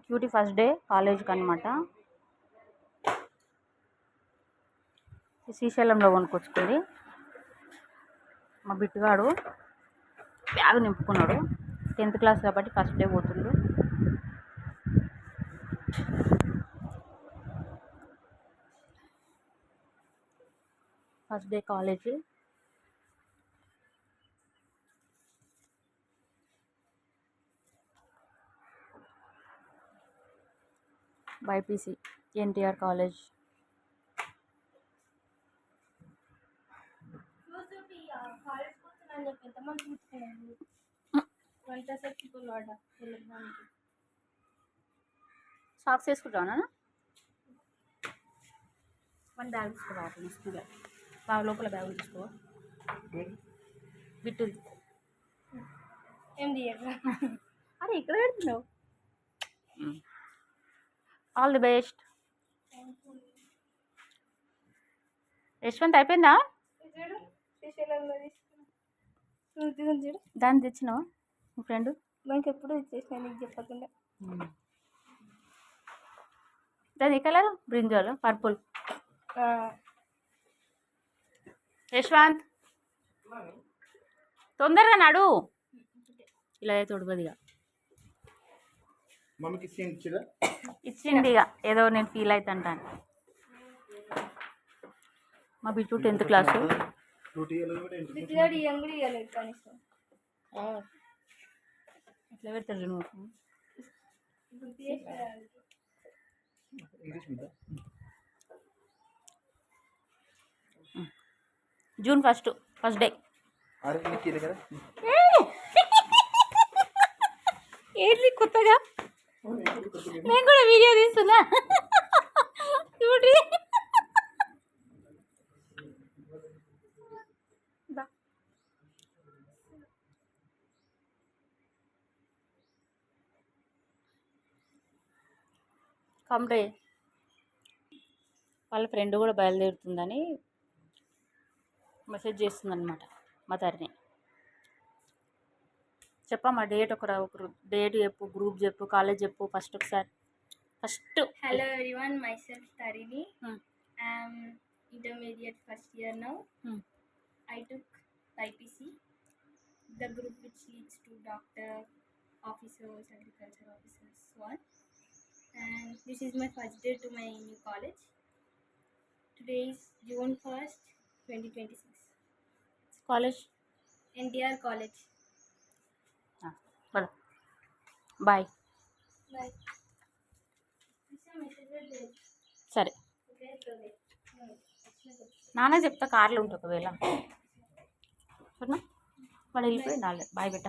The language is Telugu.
క్యూటీ ఫస్ట్ డే కాలేజ్కి అనమాట. శ్రీశైలంలో కొనుక్కొచ్చుకుంది. మా బిట్టుగాడు బ్యాగ్ నింపుకున్నాడు. 10th క్లాస్ కాబట్టి ఫస్ట్ డే పోతుండు. First day college. BiPC NTR college. Socks వేసుకుంటావా? వన్ బ్యాగ్ తీసుకోవాలి స్కూల్లో. బాగా లోపల బ్యాగ్ తీసుకో. బిట్టు ఏం తీయట్లా. అరే ఇక్కడ పెడుతున్నావు. All the best. యశ్వంత్ అయిపోయిందా? దాన్ని తెచ్చినావా మీ ఫ్రెండ్? దానికి ఎప్పుడు ఇచ్చేసిన నీకు చెప్పకుండా. దాని ఏ కలర్? Brinjal, purple. యశ్వంత్ తొందరగా నడు. ఇలా తొడబదిగా ఇచ్చింది. ఇక ఏదో నేను ఫీల్ అవుతుంటాను. మా బిట్టు 10th క్లాసు. ఎట్లా పెడతాడు నువ్వు? June first day. ఏంటి కొత్తగా? నేను కూడా వీడియో తీస్తున్నా. చూడి కమ్రే. వాళ్ళ ఫ్రెండ్ కూడా బయలుదేరుతుందని మెసేజ్ చేస్తుందన్నమాట మా తరిని. చెప్పమ్మా డేట్ ఒకరు డేట్ చెప్పు, గ్రూప్ చెప్పు, కాలేజ్ చెప్పు ఫస్ట్ ఒకసారి. First hello everyone, myself Tarini. I'm intermediate first year now. I took IPC, the group which leads to doctor, officers, agriculture officers, so on. And this is my first day to my new college. Today is June 1st, 2026. College NTR College. Bye. Bye. సరే నాన్న చెప్తా కార్లో ఉంటుంది ఒకవేళ. సరేనా? వాడు వెళ్ళిపోయి బాయ్ బెట్ట.